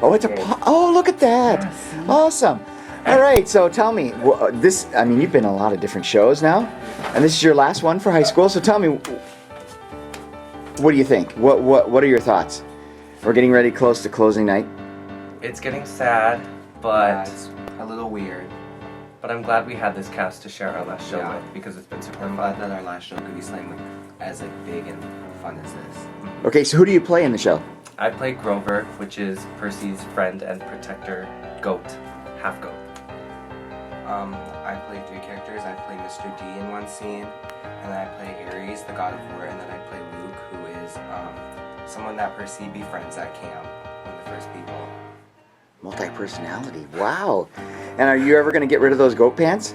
Oh, it's oh, look at that. Awesome. All right, so tell me, I mean, you've been in a lot of different shows now, and this is your last one for high school, so tell me, what do you think? What are your thoughts? We're getting ready close to closing night. It's getting sad, but it's a little weird. But I'm glad we had this cast to share our last show with, because it's been super I'm fun. glad that our last show could be something as big and fun as this. Okay, so who do you play in the show? I play Grover, which is Percy's friend and protector goat, half goat. I play 3 characters. I play Mr. D in one scene, and then I play Ares, the god of war, and then I play Luke, who is someone that Percy befriends at camp, one of the first people. Multi-personality, wow. And are you ever going to get rid of those goat pants?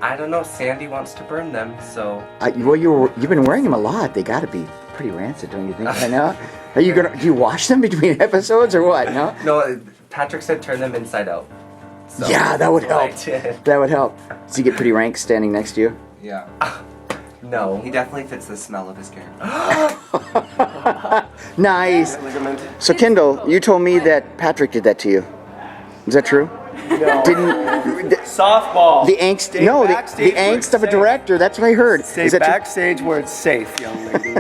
I don't know, Sandy wants to burn them, so... Well, you've been wearing them a lot. They got to be pretty rancid, don't you think? I know. Are you do you wash them between episodes or what? No. No, Patrick said turn them inside out. So Yeah, that would help. That would help. Does he get pretty rank standing next to you? Yeah. No. He definitely fits the smell of his character. Nice. So Kendall, you told me that Patrick did that to you. Is that true? No. Softball. The angst. Stay No, the backstage where angst it's of a safe. director. That's what I heard. Stay Is that true? backstage where it's safe, young lady.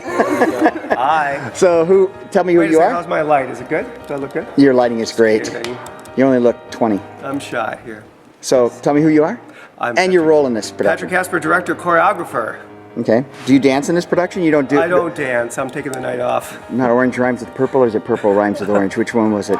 Hi. So tell me who Wait a you second, are. how's my light? Is it good? Do I look good? Your lighting is great. Okay. You only look 20. I'm shy here. So tell me who you are I'm and your Patrick- role in this production. Patrick Casper, director, choreographer. Okay. Do you dance in this production? You don't do. I don't dance. I'm taking the night off. Not orange rhymes with purple, or is it purple rhymes with orange? Which one was it?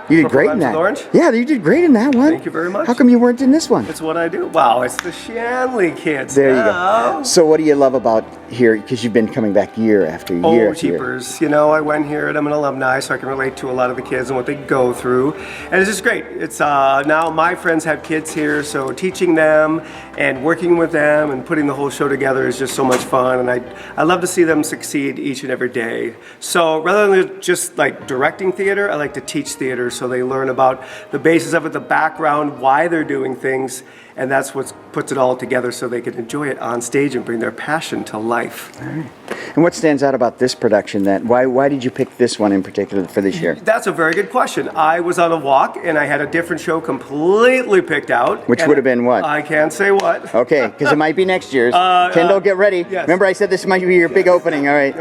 You did Purple great in Rhymes that. with Orange? Yeah, you did great in that one. Thank you very much. How come you weren't in this one? It's what I do. Wow, it's the Shanley kids. There you now. go. So what do you love about here? Because you've been coming back year after year Oh, after year. cheapers. You know, I went here and I'm an alumni, so I can relate to a lot of the kids and what they go through. And it's just great. It's now my friends have kids here, so teaching them and working with them and putting the whole show together is just so much fun. And I love to see them succeed each and every day. So rather than just like directing theater, I like to teach theater so they learn about the basis of it, the background, why they're doing things. And that's what puts it all together so they can enjoy it on stage and bring their passion to life. And what stands out about this production? Why did you pick this one in particular for this year? That's a very good question. I was on a walk and I had a different show completely picked out. Which And would have been what? I can't say what. Okay, because it might be next year's. Kendall, get ready. yes. Remember I said this might be your big opening, all right?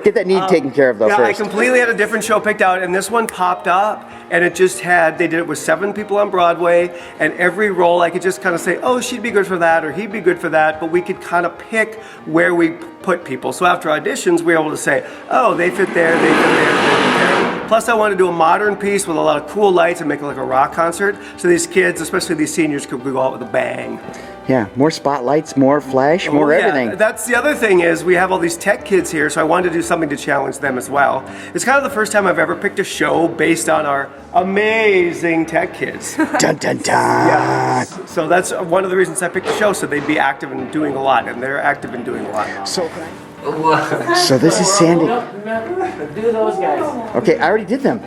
Get that need taken care of though Yeah, first. I completely had a different show picked out, and this one popped up, and it just had, they did it with 7 people on Broadway, and every role I could just kind of say, oh, she'd be good for that, or he'd be good for that, but we could kind of pick where we put people. So after auditions, we were able to say, oh, they fit there, they fit there, they fit there. Plus, I wanted to do a modern piece with a lot of cool lights and make it like a rock concert, so these kids, especially these seniors, could go out with a bang. Yeah, more spotlights, more flash, more Oh, yeah. everything. That's the other thing is we have all these tech kids here, so I wanted to do something to challenge them as well. It's kind of the first time I've ever picked a show based on our amazing tech kids. Dun dun dun. Yeah. So that's one of the reasons I picked the show, so they'd be active and doing a lot, and they're active and doing a lot. So this is Sandy. Do those guys. Okay, I already did them.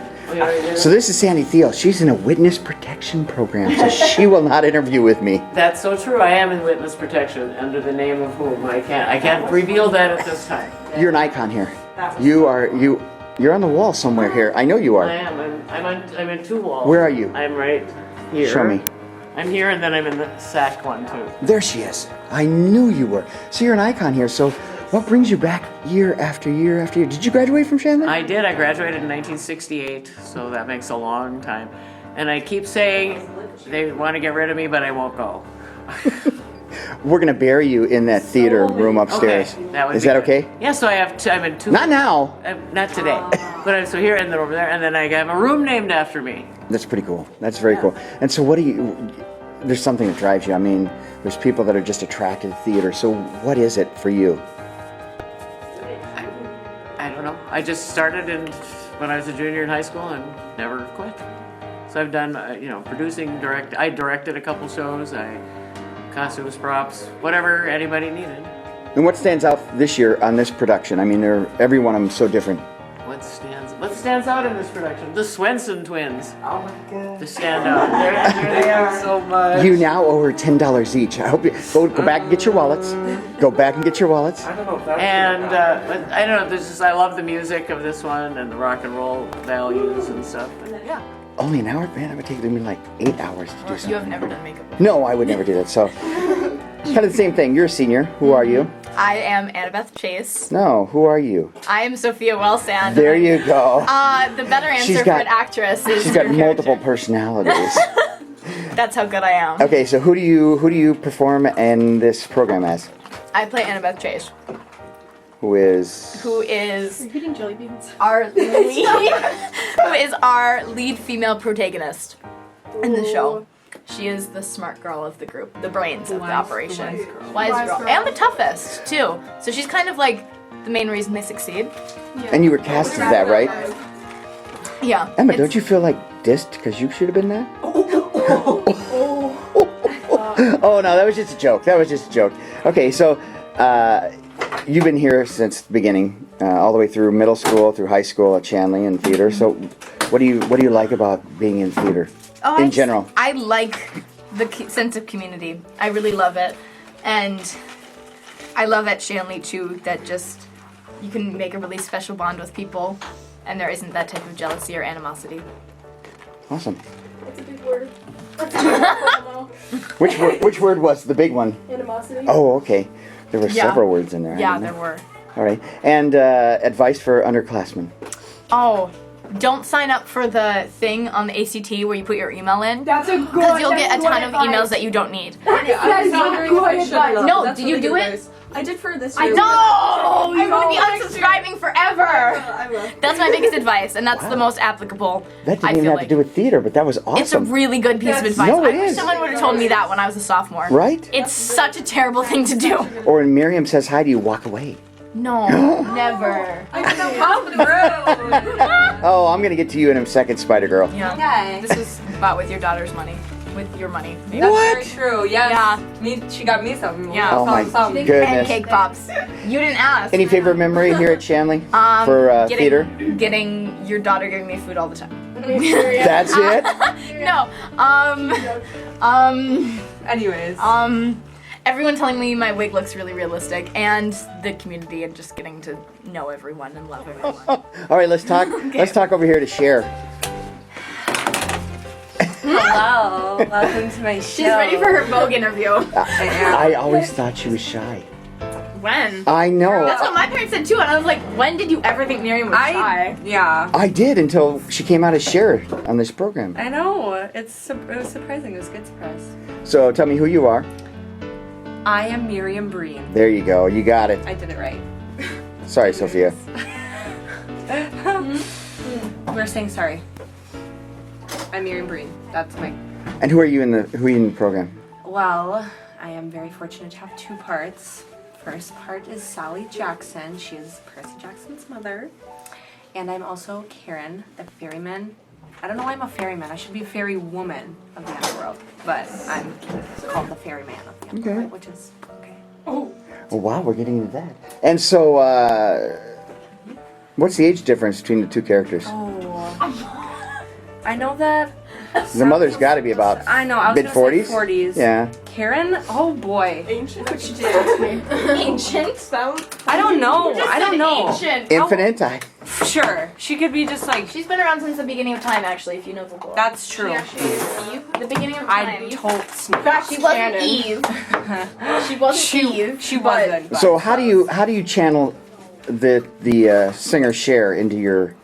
So this is Sandy Thiel. She's in a witness protection program, so she will not interview with me. That's so true. I am in witness protection under the name of whom? I can't reveal that at this time. You're an icon here. You're on the wall somewhere here. I know you I are. am. I'm in 2 walls. Where are you? I'm right here. Show me. I'm here, and then I'm in the sack one too. There she is. I knew you were. So you're an icon here. So what brings you back year after year after year? Did you graduate from Shanley? I did. I graduated in 1968, so that makes a long time. And I keep saying they want to get rid of me, but I won't go. We're gonna bury you in that theater room upstairs. Okay, that would Is be that good. okay? Yeah, so I'm in 2. Not now. Not today. But so here and then over there, and then I have a room named after me. That's pretty cool. That's very cool. And so what do you? There's something that drives you. I mean, there's people that are just attracted to theater. So what is it for you? I don't know. I just started when I was a junior in high school and never quit. So I've done, producing, I directed a couple shows. Costumes, props, whatever anybody needed. And what stands out this year on this production? I mean, every one of them so different. Well, what stands out in this production? The Swenson twins. Oh my god. They stand out. There they are. So much. You now owe her $10 each. I hope you go back and get your wallets. Go back and get your wallets. I don't know if that's And I don't know. There's just I love the music of this one and the rock and roll values and stuff. And yeah. Only an hour, man. I would take me like 8 hours to do something. You have never done makeup. No, I would never do that. So, kind of the same thing. You're a senior. Who are you? I am Annabeth Chase. No, who are you? I am Sophia Wellsand. There you go. The better answer for an actress is She's got her multiple character. personalities. That's how good I am. Okay, so who do you perform in this program as? I play Annabeth Chase, Who is? who is Eating jelly beans. our lead, who is our lead female protagonist in the show. She is the smart girl of the group, the brains of the operation. Wise girl. And the toughest, too. So she's kind of like the main reason they succeed. And you were cast as that, right? Yeah. Emma, it's- don't you feel like dissed because you should have been that? Oh no, that was just a joke. That was just a joke. Okay, so you've been here since the beginning, all the way through middle school, through high school at Shanley and theater. So, what do you like about being in theater in general? I like the sense of community. I really love it, and I love at Shanley too that just you can make a really special bond with people, and there isn't that type of jealousy or animosity. Awesome. That's a big word. Which word was the big one? Animosity. Oh, okay. There were Yeah. several words in there. I Yeah, didn't there know. were. All right. And advice for underclassmen. Oh, don't sign up for the thing on the ACT where you put your email in. That's a good. Because you'll get a ton of emails that you don't need. That is good advice. No, That's did you really do good it? advice. I did for this I year. don't! You're gonna be I will. unsubscribing forever! I will. That's my biggest advice, and that's the most applicable. That I didn't even feel have like. to do with theater, but that was awesome. It's a really good piece of Yes. advice. No, it I wish is. someone would have told me that when I was a sophomore. Right? It's such a terrible thing to do. Or when Miriam says hi to you, walk away. No, never. Oh, I'm gonna get to you in a second, Spider Girl. Yeah. Okay. This was bought with your daughter's money. With your money. maybe. That's What? very true. Yes. Yeah. She got me some. Yeah. Oh my Some. goodness. Pancake pops. You didn't ask. Any favorite memory here at Shanley for theater? Getting your daughter giving me food all the time. That's it? No. Anyways. Everyone telling me my wig looks really realistic, and the community and just getting to know everyone and love everyone. All right, let's talk. Let's talk over here to Cher. Hello. Welcome to my show. She's ready for her Vogue interview. I always thought she was shy. When? I know. That's what my parents said too, and I was like, when did you ever think Miriam was shy? Yeah. I did until she came out as Cher on this program. I know. It was surprising. It was a good surprise. So tell me who you are. I am Miriam Breen. There you go. You got it. I did it right. Sorry, Sophia. We're saying sorry. I'm Miriam Breen. That's my. And who are you in the program? Well, I am very fortunate to have two parts. First part is Sally Jackson. She is Percy Jackson's mother. And I'm also Karen, the ferryman. I don't know why I'm a ferryman. I should be a fairy woman of the underworld. But I'm called the ferryman of the underworld, which is okay. Oh wow, we're getting into that. And so, what's the age difference between the two characters? Oh. I know that. The mother's got to be about I know. I was mid gonna say 40s. 40s. Yeah. Karen. Oh boy. Ancient. Ancient? I don't know. I don't know. Ancient. Infinite. Sure. She could be just like. She's been around since the beginning of time, actually, if you know the lore. That's true. The beginning of I time. told Snoop. She wasn't Eve. She wasn't Eve. She but- wasn't. but- So how do you channel the singer Cher into your?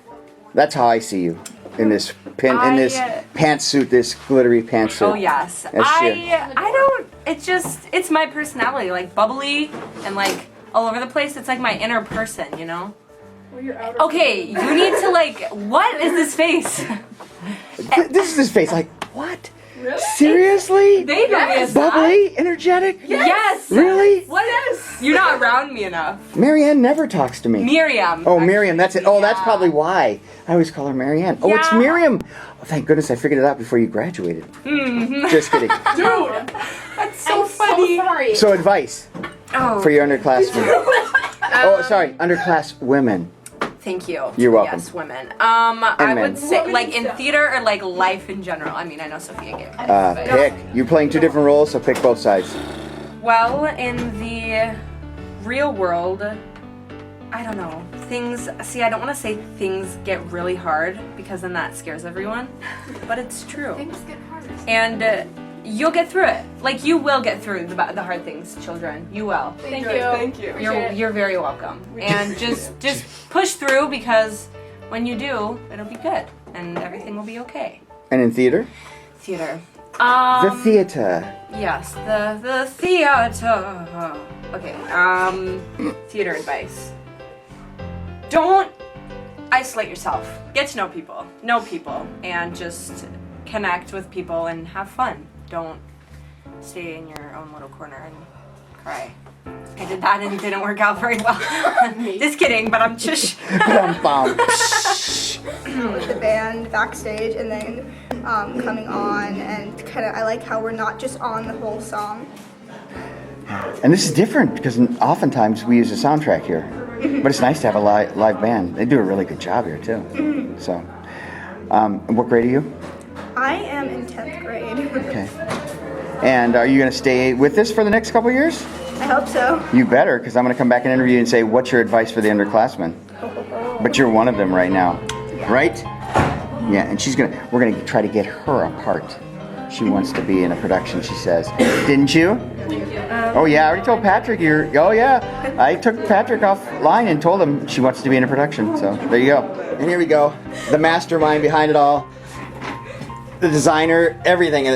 That's how I see you in this pantsuit, this glittery pantsuit. Oh yes. That's I don't. It's my personality, like bubbly and like all over the place. It's like my inner person, you know. Well, you're out of Okay, you need to like. What is this face? This is his face. Like what? Really? Seriously? They know me as that. Bubbly, energetic. Yes. Really? What is? You're not around me enough. Marianne never talks to me. Miriam. Oh, Miriam, that's it. Oh, that's Yeah. probably why. I always call her Marianne. Oh, it's Yeah. Miriam. Oh, thank goodness I figured it out before you graduated. Just kidding. Dude. That's so funny. Sorry. So advice Oh. for your underclassmen. Oh, sorry, underclass women. Thank you. You're welcome. Yes, women. I men. would say Women like in stuff. theater or like life in general. I mean, I know Sophia gave. Pick. You're playing two different roles, so pick both sides. Well, in the real world, I don't know. Things, see, I don't want to say things get really hard because then that scares everyone, but it's true. Things get harder. And you'll get through it. Like, you will get through the hard things, children. You will. Thank you. Thank you. You're very welcome. And just push through because when you do, it'll be good and everything will be okay. And in theater? Theater. The theater. Yes, the theater. Okay, theater advice. Don't isolate yourself. Get to know people, and just connect with people and have fun. Don't stay in your own little corner and cry. I did that and it didn't work out very well. Just kidding, but I'm just. Bum. With the band backstage and then coming on and kind of I like how we're not just on the whole song. And this is different because oftentimes we use a soundtrack here, but it's nice to have a live band. They do a really good job here too. So, what grade are you? I am in 10th grade. Okay. And are you going to stay with this for the next couple of years? I hope so. You better, because I'm going to come back and interview you and say, what's your advice for the underclassmen? But you're one of them right now, right? Yeah, and we're gonna try to get her a part. She wants to be in a production, she says. Didn't you? Oh yeah, I already told Patrick oh yeah. I took Patrick offline and told him she wants to be in a production, so there you go. And here we go. The mastermind behind it all. The designer, everything.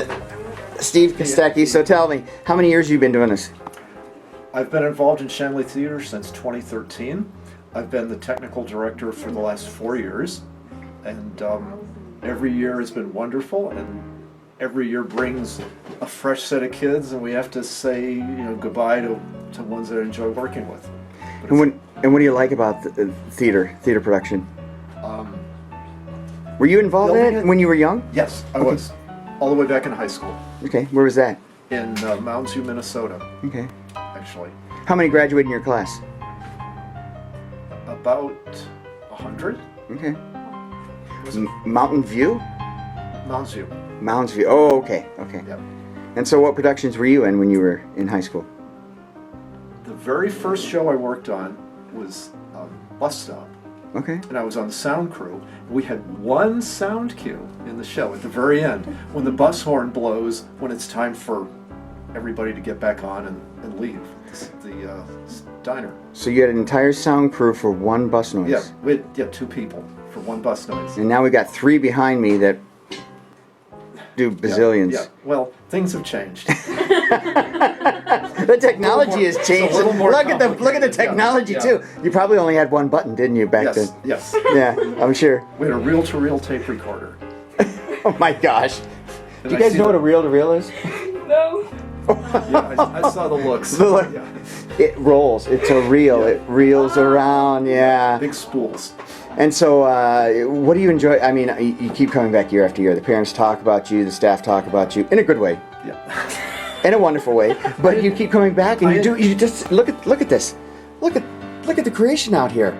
Steve Kostecki. So tell me, how many years have you been doing this? I've been involved in Shanley Theater since 2013. I've been the technical director for the last 4 years. And every year has been wonderful, and every year brings a fresh set of kids, and we have to say goodbye to ones that I enjoy working with. And what do you like about the theater production? Were you involved in it when you were young? Yes, I was. All the way back in high school. Okay, where was that? In Mountain View, Minnesota. Okay. Actually. How many graduated in your class? About 100. Okay. Mountain View? Mountain View. Mounds View. Oh, okay. Yep. And so what productions were you in when you were in high school? The very first show I worked on was Bus Stop. Okay. And I was on the sound crew. We had one sound cue in the show at the very end when the bus horn blows when it's time for everybody to get back on and leave the diner. So you had an entire sound crew for one bus noise? Yeah, we had 2 people for one bus noise. And now we got 3 behind me that do bazillions. Yeah. Well, things have changed. The technology has changed. It's a little more Look at the technology Yeah. too. You probably only had one button, didn't you, back then? Yes. Yeah, I'm sure. We had a reel-to-reel tape recorder. Oh my gosh. And Do you I guys see know what a the- reel-to-reel is? No. Yeah, I saw the looks. The look. Yeah. It rolls. It's a reel. It reels around. Yeah. Big spools. And so, what do you enjoy? I mean, you keep coming back year after year. The parents talk about you. The staff talk about you in a good way, Yeah. in a wonderful way. But you keep coming back, and you just look at this. Look at the creation out here.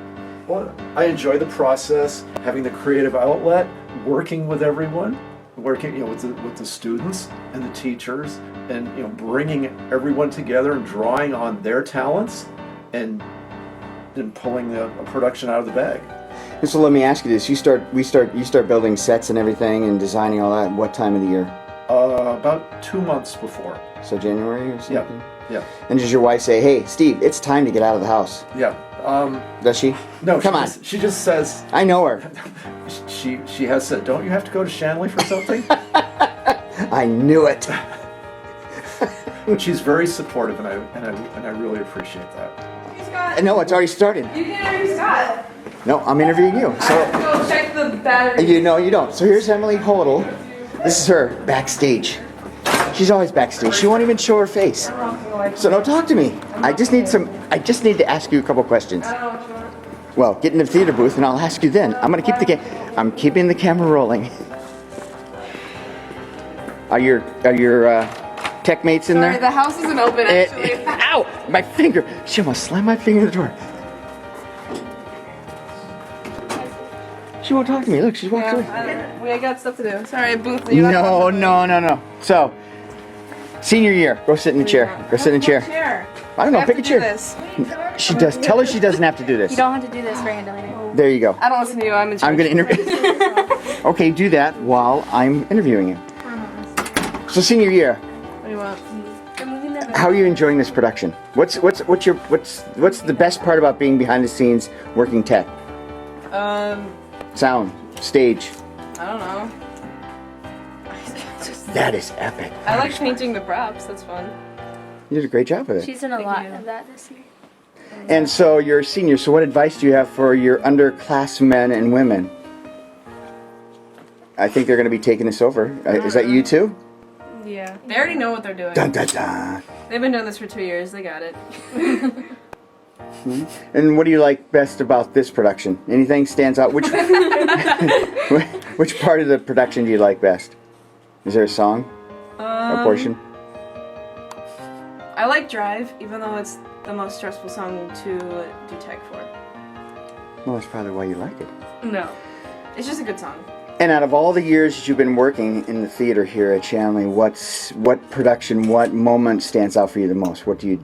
Well, I enjoy the process, having the creative outlet, working with everyone, working with the students and the teachers, and bringing everyone together and drawing on their talents, and then pulling a production out of the bag. And so let me ask you this: you start building sets and everything and designing all that. What time of the year? About 2 months before. So January or something. Yeah. And does your wife say, "Hey, Steve, it's time to get out of the house"? Yeah. Does she? No. Come on. She just says. I know her. She has said, "Don't you have to go to Shanley for something?" I knew it. But she's very supportive, and I really appreciate that. Scott, No, it's already started. you didn't interview Scott. No, I'm interviewing you. So. Go check the battery. You know you don't. So here's Emily Hoedl. This is her backstage. She's always backstage. She won't even show her face. So no, talk to me. I just need to ask you a couple questions. I don't know what you want. Well, get in the theater booth and I'll ask you then. I'm keeping the camera rolling. Are your tech mates in Sorry, there? the house isn't open actually. Ow! My finger. She almost slammed my finger in the door. She won't talk to me. Look, she's walked away. I got stuff to do. Sorry, booth. No. So, senior year. Go sit in the chair. Go sit in the chair. I don't know. Pick a chair. She does. Tell her she doesn't have to do this. You don't have to do this for handling it. There you go. I don't listen to you. I'm in charge. I'm gonna interview. Okay, do that while I'm interviewing you. So senior year, What do you want? how are you enjoying this production? What's the best part about being behind the scenes working tech? Sound, stage. I don't know. That is epic. I like painting the props. That's fun. You did a great job with it. She's done a lot of that this year. And so you're a senior. So what advice do you have for your underclassmen and women? I think they're going to be taking this over. Is that you too? Yeah. They already know what they're doing. Dun, dun, dun. They've been doing this for 2 years. They got it. And what do you like best about this production? Anything stands out? Which which part of the production do you like best? Is there a song? A portion? I like Drive, even though it's the most stressful song to do tech for. Well, that's probably why you like it. No. It's just a good song. And out of all the years that you've been working in the theater here at Shanley, what production, what moment stands out for you the most? What do you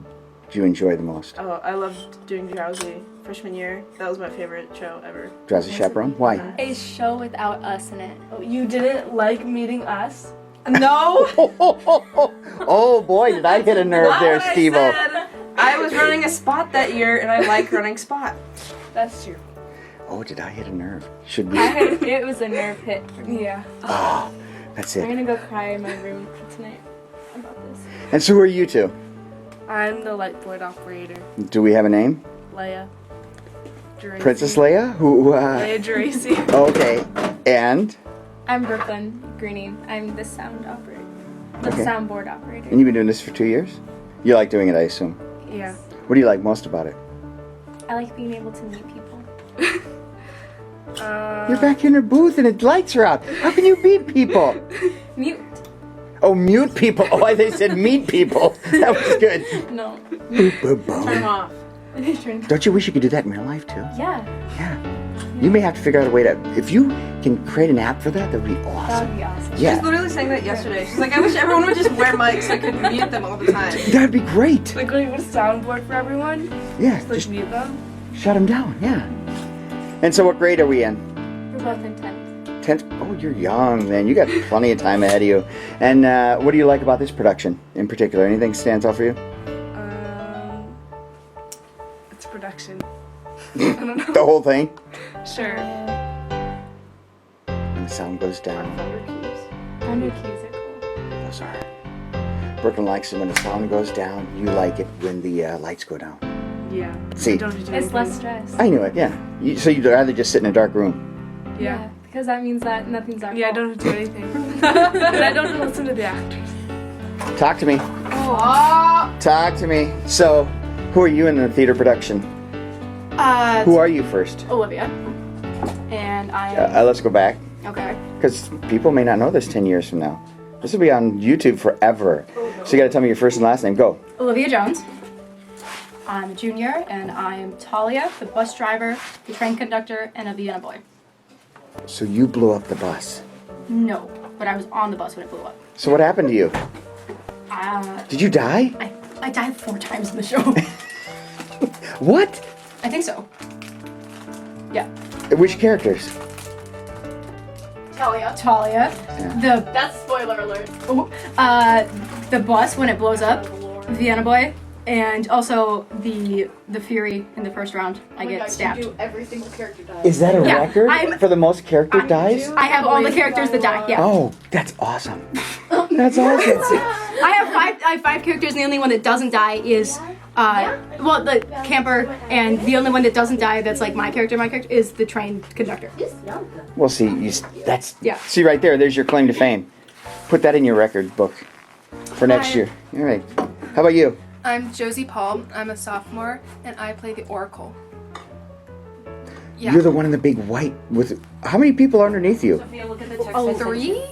enjoy the most? Oh, I loved doing Drowsy freshman year. That was my favorite show ever. Drowsy Chaperone? Why? A show without us in it. Oh, you didn't like meeting us? No! Oh boy, did I hit a nerve there, Steve-O. I was running a spot that year, and I like running spot. That's true. Oh, did I hit a nerve? Should we? It was a nerve hit for me. Yeah. Oh, that's I'm it. gonna go cry in my room tonight about this. And so who are you two? I'm the light board operator. Do we have a name? Leia. Princess Leia? Who? Leia Geraci. Okay. And? I'm Brooklyn Greening. I'm the sound operator. The Okay. soundboard operator. And you've been doing this for 2 years? You like doing it, I assume. Yeah. What do you like most about it? I like being able to meet people. You're back in her booth and the lights are out. How can you beat people? Mute. Oh, mute people. Oh, they said meet people. That was good. No. Boop, boop, boom. Turn off. Don't you wish you could do that in real life too? Yeah. Yeah. You may have to figure out a way to. If you can create an app for that, that would be That awesome. would be awesome. Yeah. She was literally saying that yesterday. She's like, I wish everyone would just wear mics so I could mute them all the time. That'd be great. Like when you put a soundboard for everyone, Yeah. just like Just mute them. shut them down. Yeah. And so, what grade are we in? We're both in 10th. 10th. Oh, you're young, man. You got plenty of time ahead of you. And what do you like about this production in particular? Anything stands out for you? It's production. The whole thing? Sure. And the sound goes down. Thunder keys are cool. Those are. Brooklyn likes it when the sound goes down. You like it when the lights go down. Yeah. See, Don't do It's anything. less stress. I knew it. Yeah. So you'd rather just sit in a dark room. Yeah. Because that means that nothing's our Yeah, I fault. don't have to do anything. And I don't have to listen to the actors. Talk to me. Oh. Talk to me. So, who are you in the theater production? Who are you first? Olivia. And I. Let's go back. Okay. Because people may not know this 10 years from now. This will be on YouTube forever. So you got to tell me your first and last name. Go. Olivia Jones. I'm a junior, and I'm Talia, the bus driver, the train conductor, and a Vienna boy. So you blew up the bus. No, but I was on the bus when it blew up. So what happened to you? Did you die? I died 4 times in the show. What? I think so. Yeah. Which characters? Talia. Yeah. That's spoiler alert. The bus when it blows up, Vienna boy, and also the Fury in the first round. I get stabbed. Every single character dies. Is that a Yeah, record I'm- for the most character dies? I have all the characters that die. Yeah. Oh, that's awesome. That's awesome. I have 5 characters, and the only one that doesn't die is the camper, and the only one that doesn't die that's like my character is the train conductor. Well, see, that's Yeah. See right there. There's your claim to fame. Put that in your record book for next Hi. year. All right. How about you? I'm Josie Paul. I'm a sophomore, and I play the Oracle. Yeah. You're the one in the big white with. How many people are underneath you? Oh, 3?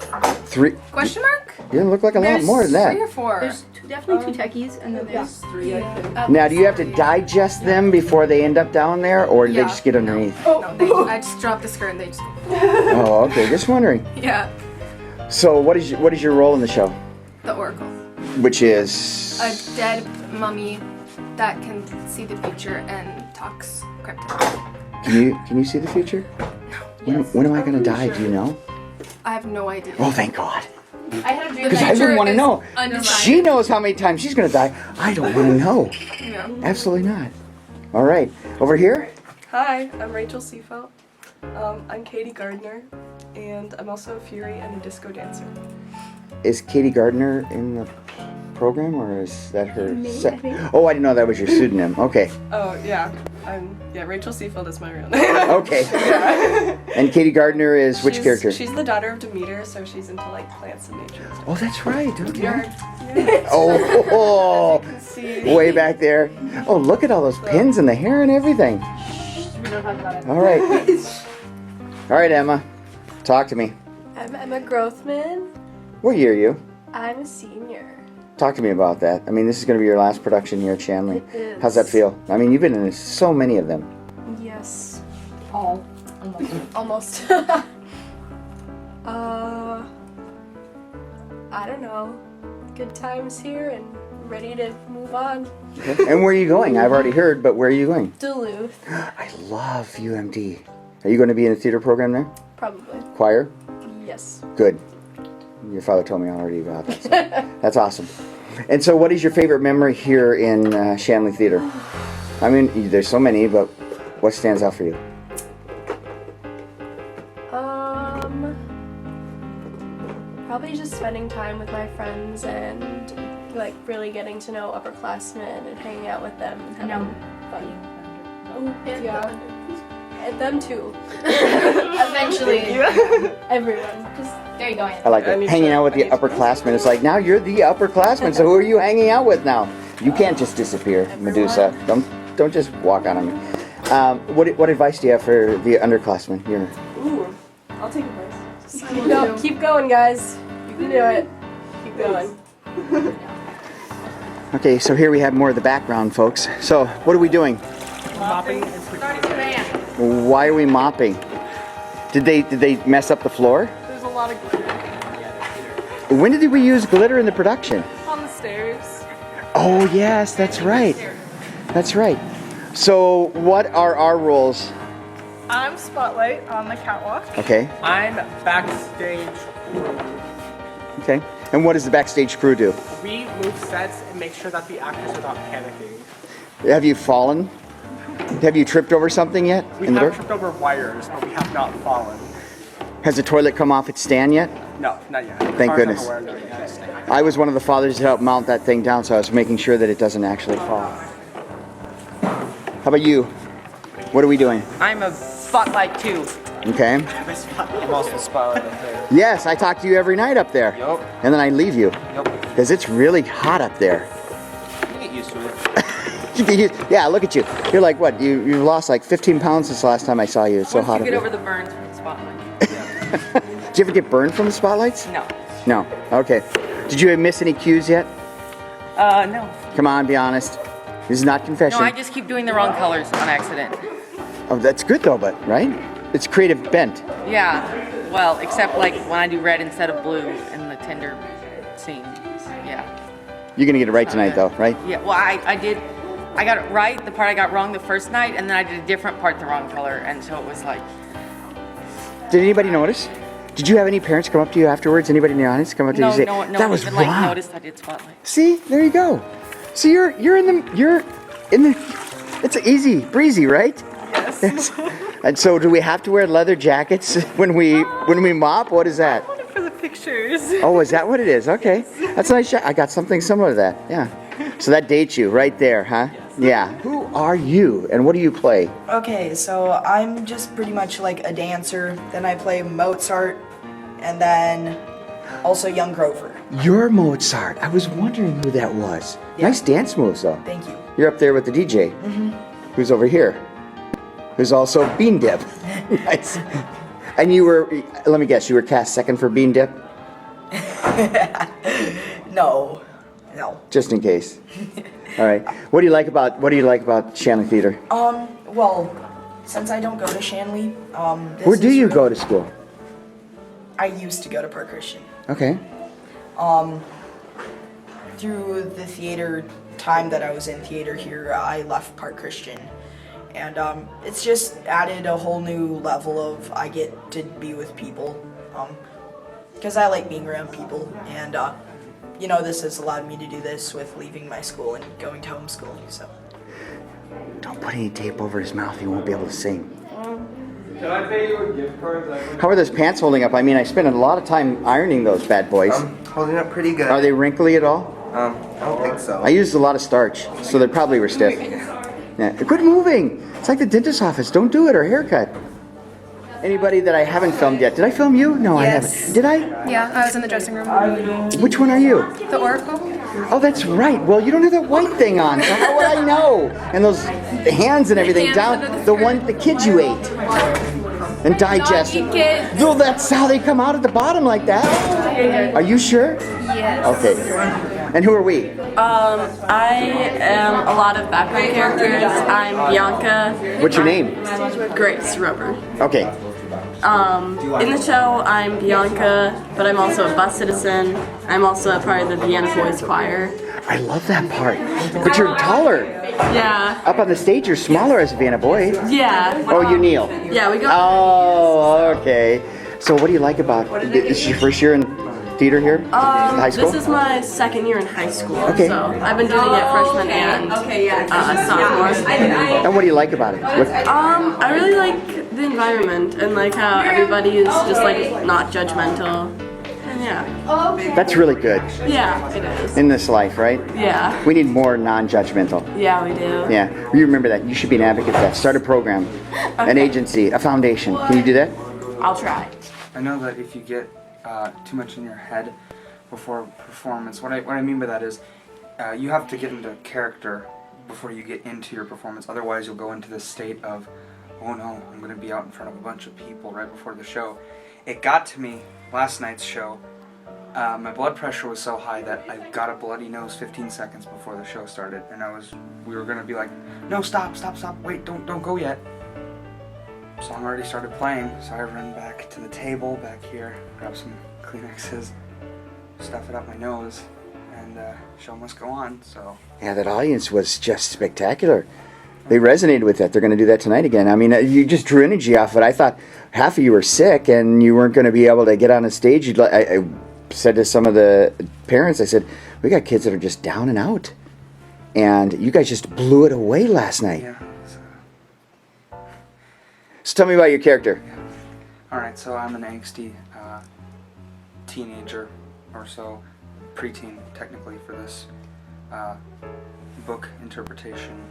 3. Question mark? You look like a lot more than that. 3 or 4. definitely 2 techies, and then there's 3, I think. Now, do you have to digest them before they end up down there, or do they Yeah. just get underneath? No, I just drop the skirt and they just go. Oh, okay. Just wondering. Yeah, So, what is your role in the show? the Oracle. Which is A dead mummy that can see the future and talks cryptic. Can you see the future? When am I gonna die? Do you know? I have no idea. Oh, thank God. I had a dream. Because I would want to know. undecided. She knows how many times she's gonna die. I don't want to know. Yeah. Absolutely not. All right, over here. Hi, I'm Rachel Seafelt. I'm Katie Gardner, and I'm also a Fury and a disco dancer. Is Katie Gardner in the program, or is that her? Me, I think. Oh, I didn't know that was your pseudonym. Okay. Oh yeah, Rachel Seafelt is my real name. Okay. And Katie Gardner is which character? She's the daughter of Demeter, so she's into like plants and nature. And stuff. Oh, that's right. Okay. Yeah. Oh, As you can see. way back there. Oh, look at all those pins in the hair and everything. We don't talk about it. All right. All right, Emma. Talk to me. I'm Emma Grothman. What year are you? I'm a senior. Talk to me about that. I mean, this is going to be your last production here at Shanley. It is. How's that feel? I mean, you've been in so many of them. Yes. Almost. Almost. I don't know. Good times here and ready to move on. Okay. And where are you going? I've already heard, but where are you going? Duluth. I love UMD. Are you going to be in the theater program there? Probably. Choir? Yes. Good. Your father told me already about that. So that's awesome. And so, what is your favorite memory here in Shanley Theater? I mean, there's so many, but what stands out for you? Probably just spending time with my friends and like really getting to know upperclassmen and hanging out with them and having fun. Oh, yeah. And them too. Eventually. Everyone. Just there you go. I like it. Hanging out with the upperclassmen. It's like, now you're the upperclassman, so who are you hanging out with now? You can't just disappear, Medusa. Don't just walk on me. What advice do you have for the underclassmen? Ooh, I'll take advice. Just keep going, guys. You can do it. Keep going. Okay, so here we have more of the background, folks. So, what are we doing? Mopping and Why are we mopping? Did they mess up the floor? There's a lot of glitter When did we use glitter in the production? on the stairs. Oh yes, that's right. That's right. So what are our roles? I'm Spotlight on the catwalk. Okay. I'm backstage. Okay. And what does the backstage crew do? We move sets and make sure that the actors are not panicking. Have you fallen? Have you tripped over something yet? We in the have dark? tripped over wires, but we have not fallen. Has the toilet come off its stand yet? No, not yet. Thank As far as I'm goodness. aware, not yet. I was one of the fathers that helped mount that thing down, so I was making sure that it doesn't actually fall. How about you? What are we doing? I'm a spotlight too. Okay. I'm also Spotlight up there. Yes, I talk to you every night up there. Yup. And then I leave you. Yup. Because it's really hot up there. You get used to it. Yeah, look at you. You're like, what? You lost like 15 pounds since the last time I saw you. It's so Once hot you up get there. over the burns from the spotlight. Did you ever get burned from the spotlights? No. No. Okay. Did you miss any cues yet? No. Come on, be honest. This is not confession. No, I just keep doing the wrong colors on accident. Oh, that's good though, but right? It's creative bent. Yeah. Well, except like when I do red instead of blue in the tender scene. Yeah. You're gonna get it right tonight, though, right? Yeah. Well, I got it right, the part I got wrong the first night, and then I did a different part the wrong color, and so it was like. Did anybody notice? Did you have any parents come up to you afterwards? Anybody in the audience come up to you and say, no "That one was even wrong"? like noticed I did spotlight. See, there you go. So you're in the. It's easy, breezy, right? Yes. And so, do we have to wear leather jackets when we mop? What is that? For the pictures. Oh, is that what it is? Okay, that's a nice shot. I got something similar to that. Yeah. So that dates you right there, huh? Yeah. Who are you, and what do you play? Okay, so I'm just pretty much like a dancer. Then I play Mozart, and then also Young Grover. You're Mozart. I was wondering who that was. Yeah. Nice dance moves, though. Thank you. You're up there with the DJ, who's over here, who's also Bean Dip. Nice. And you were, let me guess, you were cast second for Bean Dip? No. No. Just in case. All right. What do you like about Shanley Theater? Well, since I don't go to Shanley, Where do you go to school? I used to go to Park Christian. Okay. Through the theater time that I was in theater here, I left Park Christian. And it's just added a whole new level of I get to be with people. Because I like being around people. And, you know, this has allowed me to do this with leaving my school and going to homeschooling, so. Don't put any tape over his mouth. He won't be able to sing. Can I pay you a gift card? How are those pants holding up? I mean, I spent a lot of time ironing those bad boys. Holding up pretty good. Are they wrinkly at all? I don't think so. I used a lot of starch, so they probably were stiff. Yeah. Quit moving! It's like the dentist's office. Don't do it, or haircut. Anybody that I haven't filmed yet? Did I film you? No, I haven't. Did I? Yeah, I was in the dressing room. Which one are you? The Oracle. Oh, that's right. Well, you don't have that white thing on, so how would I know? And those hands and everything down. The kids you ate and digested. No, that's how they come out at the bottom like that. Are you sure? Yes. Okay. And who are we? I am a lot of background characters. I'm Bianca. What's your name? Grace Rubber. Okay. In the show, I'm Bianca, but I'm also a bus citizen. I'm also a part of the Vienna Boys Choir. I love that part. But you're taller. Yeah. Up on the stage, you're smaller as a Vienna boy. Yeah. Oh, you kneel. Yeah, we go. Oh, okay. So what do you like about it? Is this your first year in theater here? High school? This is my second year in high school. Okay. So I've been doing it freshman and sophomore. And what do you like about it? I really like the environment and like how everybody is just like not judgmental. And yeah. That's really good. Yeah, it is. In this life, right? Yeah. We need more non-judgmental. Yeah, we do. Yeah. You remember that. You should be an advocate for that. Start a program, an agency, a foundation. Can you do that? I'll try. I know that if you get too much in your head before a performance, what I mean by that is you have to get into character before you get into your performance. Otherwise, you'll go into this state of, oh no, I'm going to be out in front of a bunch of people right before the show. It got to me last night's show. My blood pressure was so high that I got a bloody nose 15 seconds before the show started, and we were going to be like, no, stop, wait, don't go yet. Song already started playing, so I ran back to the table back here, grab some Kleenexes, stuff it up my nose, and show must go on. So Yeah, that audience was just spectacular. They resonated with that. They're going to do that tonight again. I mean, you just drew energy off it. I thought half of you were sick and you weren't going to be able to get on a stage. I said to some of the parents, I said, we got kids that are just down and out. And you guys just blew it away last night. Yeah. So tell me about your character. Alright, so I'm an angsty teenager, or so, preteen technically for this book interpretation,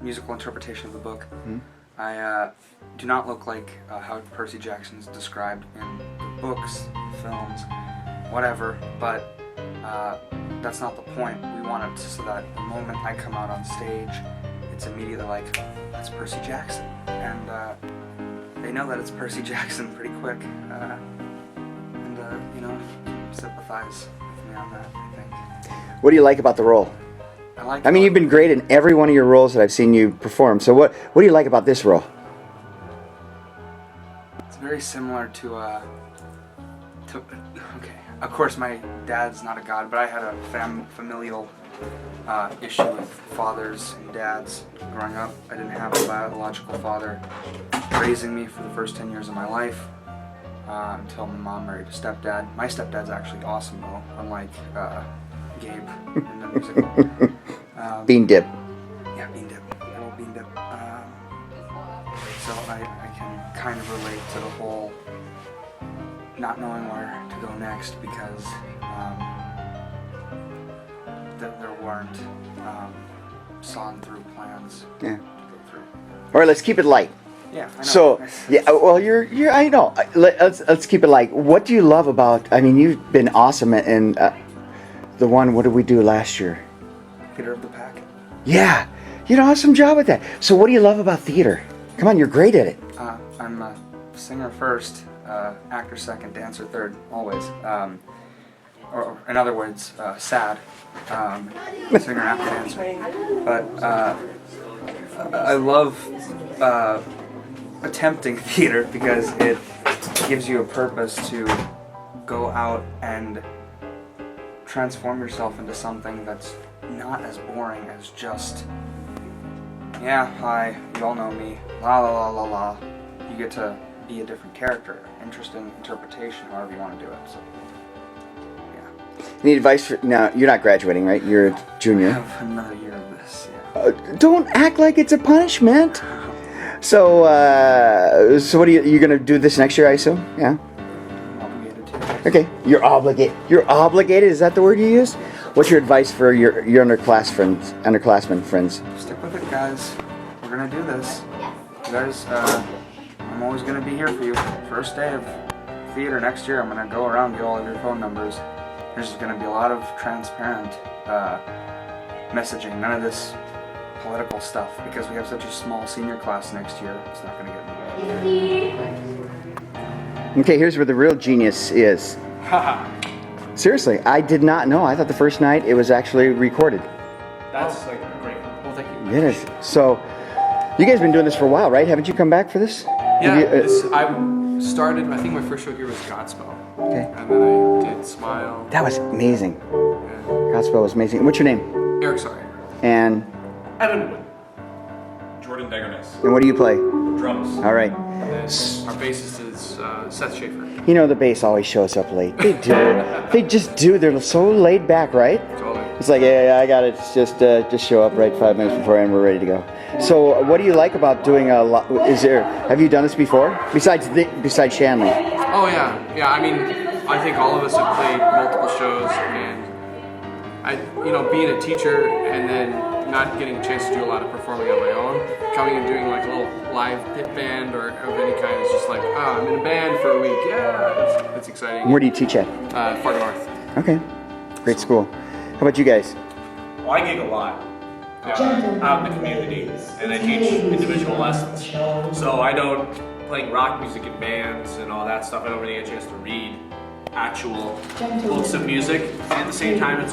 musical interpretation of the book. Mm-hmm. I do not look like how Percy Jackson's described in the books, films, whatever, but that's not the point. We want it so that the moment I come out on stage, it's immediately like, that's Percy Jackson. And they know that it's Percy Jackson pretty quick. And sympathize with me on that, I think. What do you like about the role? I mean, you've been great in every one of your roles that I've seen you perform. So what do you like about this role? It's very similar to okay, of course my dad's not a god, but I had a familial issue with fathers and dads growing up. I didn't have a biological father raising me for the first 10 years of my life until my mom married a stepdad. My stepdad's actually awesome though, unlike Gabe in the musical. Bean Dip. Yeah, Bean Dip. Good old Bean Dip. So I can kind of relate to the whole not knowing where to go next because there weren't sawn through plans Yeah. to go through. All right, let's keep it light. Yeah, I know. So, yeah, well, you're. I know. Let's keep it light. What do you love about? I mean, you've been awesome in the one. What did we do last year? Leader of the Pack. Yeah, you did an awesome job with that. So, what do you love about theater? Come on, you're great at it. I'm a singer first, actor second, dancer third, always. or in other words, sad. Singer, actor, dancer. But I love attempting theater because it gives you a purpose to go out and transform yourself into something that's not as boring as just, yeah, hi, you all know me, la la la la la. You get to be a different character, interesting interpretation, however you want to do it. So, Any advice for, now, you're not graduating, right? You're a junior. I have another year of this, yeah. Don't act like it's a punishment. So, so what are you gonna do this next year, I assume? Yeah. I'm obligated to. Okay. You're obligated. You're obligated. Is that the word you use? What's your advice for your underclassmen friends? Stick with it, guys. We're gonna do this. You guys, I'm always gonna be here for you. First day of theater next year, I'm gonna go around, get all of your phone numbers. There's just gonna be a lot of transparent messaging. None of this political stuff, because we have such a small senior class next year. It's not gonna get me. Okay, here's where the real genius is. Seriously, I did not know. I thought the first night it was actually recorded. That's like great. Well, thank you. It is. So, you guys have been doing this for a while, right? Haven't you come back for this? Yeah, You, I started, I think my first show here was Godspell. Okay. And then I did Smile. that was amazing. Godspell was amazing. What's your name? Eric, sorry. And Evan. Jordan Deggerness. what do you play? Drums. All right. And then our bassist is Seth Schaefer. You know the bass always shows up late. They do. They just do. They're so laid back, right? Totally. It's like, yeah, I got it. It's just show up right 5 minutes before and we're ready to go. So, what do you like about doing a lot? Have you done this before? Besides Shanley? Oh yeah. I mean, I think all of us have played multiple shows, and being a teacher and then not getting a chance to do a lot of performing on my own, coming and doing like a little live pit band or of any kind is just like, I'm in a band for a week. Yeah, that's exciting. Where do you teach at? Far North. Okay, great school. How about you guys? Well, I gig a lot out in the community, and I teach individual lessons. So I don't, playing rock music in bands and all that stuff, I don't really get a chance to read actual books of music. And at the same time, it's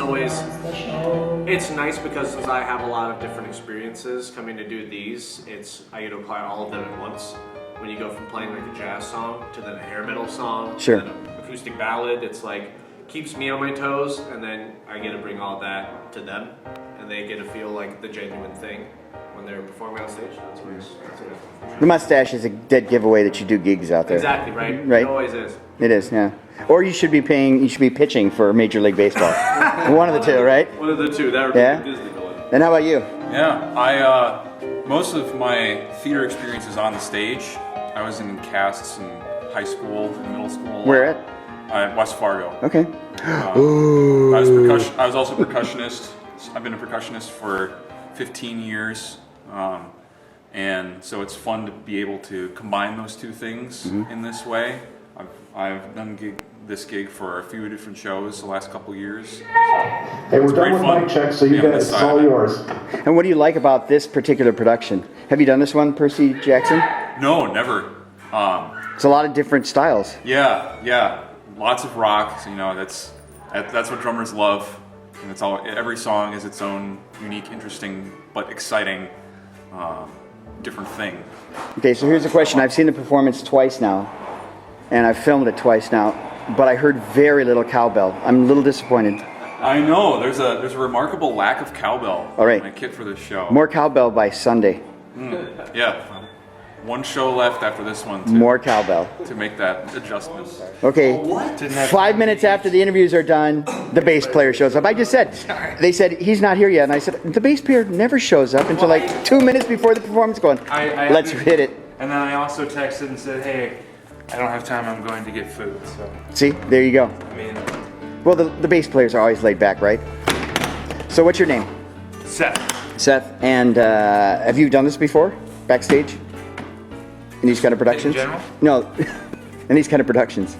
nice because since I have a lot of different experiences coming to do these, I get to apply all of them at once. When you go from playing like a jazz song to then a hair metal song, Sure. to then an acoustic ballad, it's like keeps me on my toes, and then I get to bring all that to them, and they get to feel like the genuine thing when they're performing on stage. That's what The mustache is a dead giveaway that you do gigs out there. Exactly, right? Right. It always is. It is, yeah. Or you should be pitching for Major League Baseball. One of the two, right? One of the two. That would be Yeah? a Disney villain. And how about you? Yeah, most of my theater experience is on the stage. I was in casts in high school and middle school. Where at? West Fargo. Okay. Ooh. I was also a percussionist. I've been a percussionist for 15 years. And so it's fun to be able to combine those two things in this way. I've done this gig for a few different shows the last couple years. Hey, we're done with mic check, so you guys, it's all yours. And what do you like about this particular production? Have you done this one, Percy Jackson? No, never. It's a lot of different styles. Yeah. Lots of rock. So, that's what drummers love. And it's all. Every song is its own unique, interesting, but exciting, different thing. Okay, so here's the question. I've seen the performance twice now, and I've filmed it twice now, but I heard very little cowbell. I'm a little disappointed. I know. There's a remarkable lack of cowbell. All right. In my kit for this show. More cowbell by Sunday. Yeah. One show left after this one. More cowbell. To make that adjustment. Okay. 5 minutes after the interviews are done, the bass player shows up. I just said, they said, he's not here yet. And I said, the bass player never shows up until like 2 minutes before the performance going, let's hit it. And then I also texted and said, hey, I don't have time, I'm going to get food. So See, there you go. I mean, Well, the bass players are always laid back, right? So what's your name? Seth. And have you done this before, backstage? In these kind of productions? In general? No, in these kind of productions.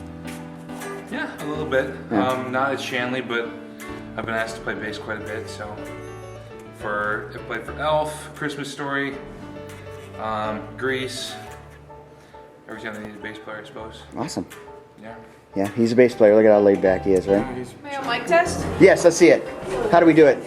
yeah, a little bit. Yeah. Not at Shanley, but I've been asked to play bass quite a bit. So I played for Elf, Christmas Story, Grease. Every time they need a bass player, I suppose. Awesome. Yeah. Yeah, he's a bass player. Look at how laid back he is, right? Mic test? Yes, let's see it. How do we do it?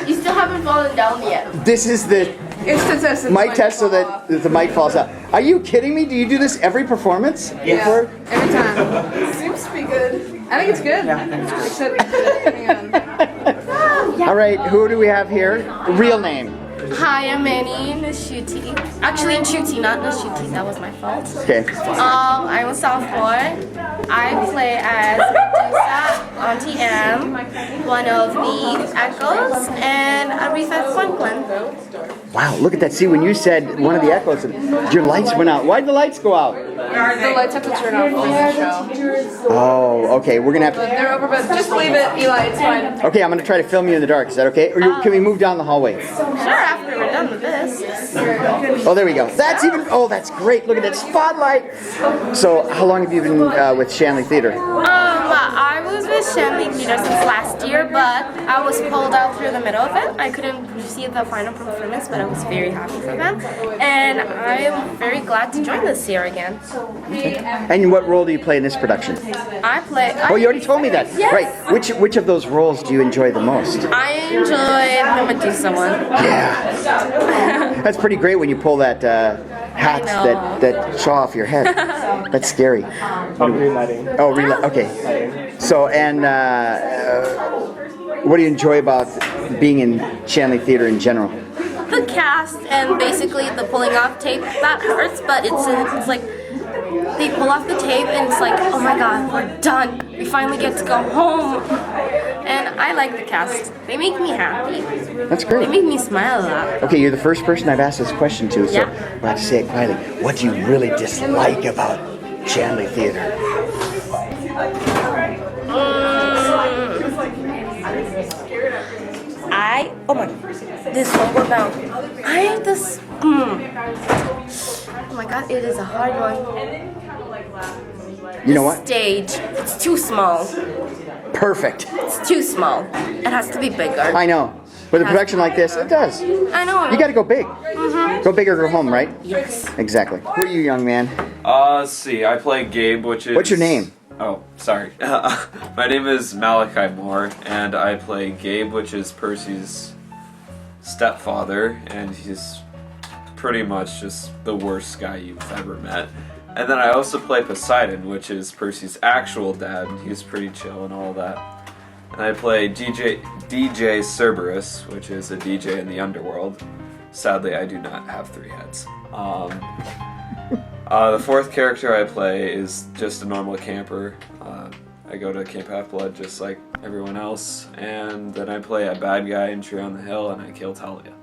You still haven't fallen down yet. This is the It's to test mic test so that the mic falls out. Are you kidding me? Do you do this every performance? Yeah, Before? every time. Seems to be good. I think it's good. Yeah. Except, hang on. All right, who do we have here? Real name. Hi, I'm Annie Nishuti. Actually, Nishuti, not Nishuti. That was my fault. Okay. I'm a sophomore. I play as Medusa, Auntie M, one of the Echoes, and Aretha Franklin. Wow, look at that. See, when you said one of the echoes, your lights went out. Why'd the lights go out? The lights have to turn off for the show. Oh, okay. We're going to have to... They're over, but just leave it, Eli. It's fine. Okay, I'm going to try to film you in the dark. Is that okay? Or can we move down the hallway? Sure, after we're done with this. Oh, there we go. That's even... Oh, that's great. Look at that spotlight. So, how long have you been with Shanley Theater? I was with Shanley Theater since last year, but I was pulled out through the middle of it. I couldn't see the final performance, but I was very happy for them. And I am very glad to join this year again. Okay. And what role do you play in this production? I play... Oh, you already told me that. Yes. Right. Which of those roles do you enjoy the most? I enjoy the Medusa one. Yeah. That's pretty great when you pull that hat that shaw off your head. That's scary. Relighting. Oh, okay. So, and what do you enjoy about being in Shanley Theater in general? The cast and basically the pulling off tape, that hurts, but it's like they pull off the tape and it's like, oh my god, we're done. We finally get to go home. And I like the cast. They make me happy. That's great. They make me smile a lot. Okay, you're the first person I've asked this question to, so we'll have to say it quietly. What do you really dislike about Shanley Theater? Oh my, this homeward bound. Oh my god, it is a hard one. You know what? Stage, it's too small. Perfect. It's too small. It has to be bigger. I know. With a production like this, it does. I know. You got to go big. Mm-hmm. Go big or go home, right? Yes. Exactly. Who are you, young man? Let's see. I play Gabe, which is... What's your name? Oh, sorry. My name is Malachi Moore, and I play Gabe, which is Percy's stepfather, and he's pretty much just the worst guy you've ever met. And then I also play Poseidon, which is Percy's actual dad. He's pretty chill and all that. And I play DJ Cerberus, which is a DJ in the underworld. Sadly, I do not have 3 heads. The fourth character I play is just a normal camper. I go to Camp Half-Blood just like everyone else. And then I play a bad guy in Tree on the Hill, and I kill Talia.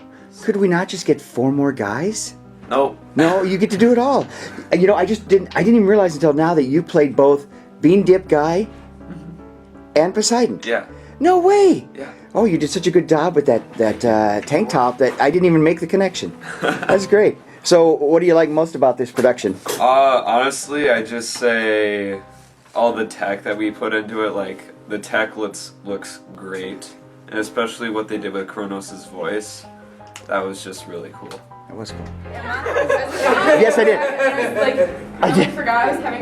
Could we not just get 4 more guys? Nope. No, you get to do it all. You know, I didn't even realize until now that you played both Bean Dip Guy and Poseidon. Yeah. No way. Yeah. Oh, you did such a good job with that tank top that I didn't even make the connection. That's great. So, what do you like most about this production? Honestly, I just say all the tech that we put into it. Like, the tech looks great, and especially what they did with Kronos' voice. That was just really cool. That was cool. Yes, I did. I did.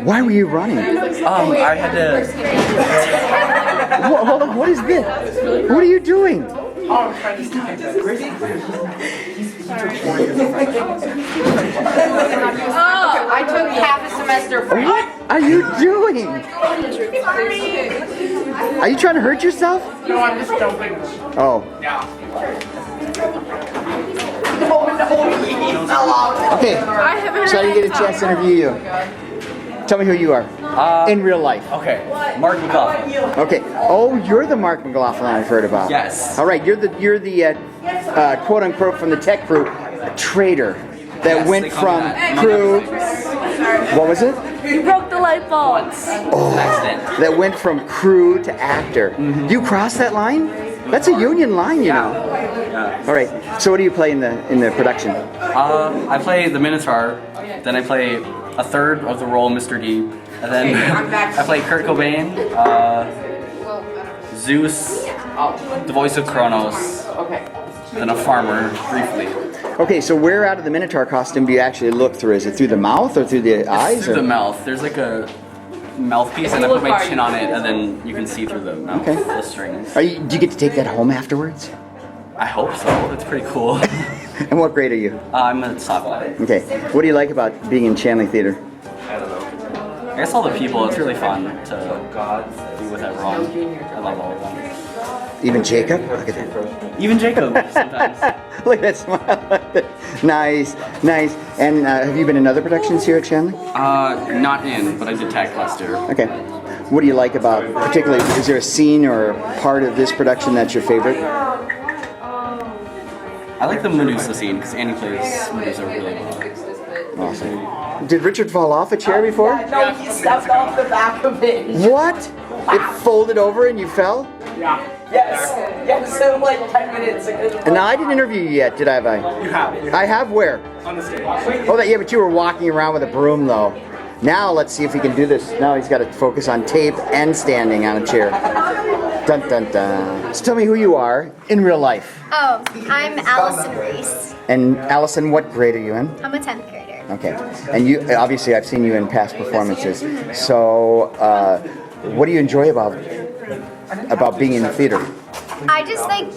Why were you running? I had to... Hold on, what is this? What are you doing? Oh, I took half a semester free. What are you doing? Are you trying to hurt yourself? No, I'm just jumping. Oh. Okay, so I didn't get a chance to interview you. Tell me who you are in real life. Okay, Mark McLaughlin. Okay. Oh, you're the Mark McLaughlin I've heard about. Yes. All right, you're the quote unquote from the tech crew, traitor that went from crew. What was it? You broke the light bulb. Oh, that went from crew to actor. You crossed that line? That's a union line, you know. Yeah. All right. So what do you play in the production? I play the Minotaur. Then I play a third of the role, Mr. D. And then I play Kurt Cobain, Zeus, the voice of Kronos, then a farmer briefly. Okay, so where out of the Minotaur costume do you actually look through? Is it through the mouth or through the eyes? Through or? the mouth. There's like a mouthpiece, and I put my chin on it, and then you can see through the mouth, the strings. Do you get to take that home afterwards? I hope so. It's pretty cool. And what grade are you? I'm a sophomore. Okay. What do you like about being in Shanley Theater? I don't know. I guess all the people. It's really fun to be with everyone. I love all of them. Even Jacob? Look at that. Even Jacob sometimes. Look at that smile. Nice, nice. And have you been in other productions here at Shanley? Not in, but I did tag last year. Okay. What do you like about, particularly, is there a scene or part of this production that's your favorite? I like the Medusa scene because Annie plays Medusa really well. Awesome. Did Richard fall off a chair before? No, he stepped off the back of it. What? It folded over and you fell? Yeah. Yes, so like 10 minutes ago. And now I didn't interview you yet, did I? You have. I have where? On the stage. Oh, yeah, but you were walking around with a broom though. Now let's see if we can do this. Now he's got to focus on tape and standing on a chair. Dun dun dun. So tell me who you are in real life. Oh, I'm Allison Reese. And Allison, what grade are you in? I'm a 10th grader. Okay. And you, obviously I've seen you in past performances. So what do you enjoy about being in the theater? I just like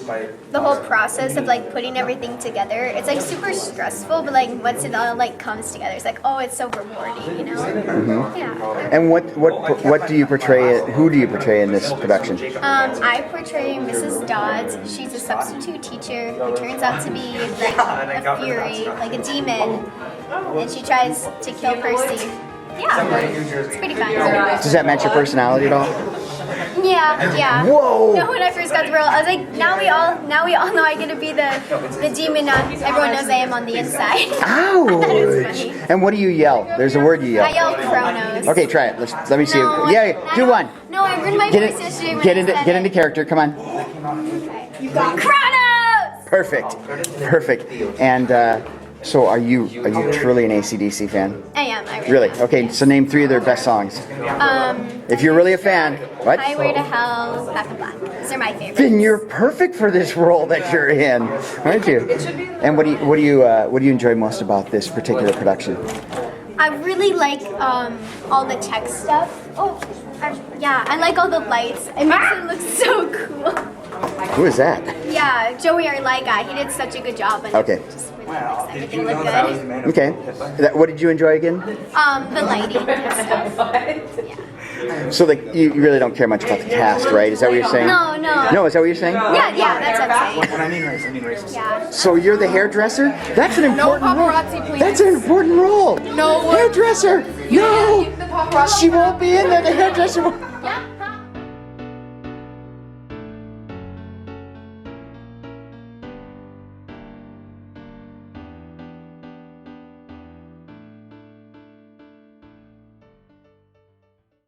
the whole process of like putting everything together. It's like super stressful, but like once it all like comes together, it's like, oh, it's so rewarding, you know? Mm-hmm. Yeah. And what do you portray? Who do you portray in this production? I portray Mrs. Dodds. She's a substitute teacher who turns out to be like a fury, like a demon, and she tries to kill Percy. Yeah, it's pretty fun. Does that match your personality at all? Yeah. Whoa! No, when I first got the role, I was like, now we all know I'm gonna be the demon. Everyone knows I am on the inside. Ouch! That was funny. And what do you yell? There's a word you yell. I yell Chronos. Okay, try it. Let me see. No, Yeah, do one. No, I ruined my voice yesterday when I said Get into character. Come on. You got Chronos. Perfect. And so are you truly an AC/DC fan? I am. I Really? Okay. So name 3 of their best songs. If you're really a fan, what? Highway to Hell, Back in Black. Those are my favorites. Then you're perfect for this role that you're in, aren't you? And what do you enjoy most about this particular production? I really like all the tech stuff. I like all the lights. It makes it look so cool. Who is that? Yeah, Joey, our light guy, he did such a good job. And Okay. it just really makes everything look good. Okay. What did you enjoy again? The lighting and stuff. So you really don't care much about the cast, right? Is that what you're saying? No. No, is that what you're saying? Yeah, that's what I'm saying. I mean racist. Yeah. So you're the hairdresser? That's an important role. please. That's an important role. No. Hairdresser. No. She won't be in there. The hairdresser won't.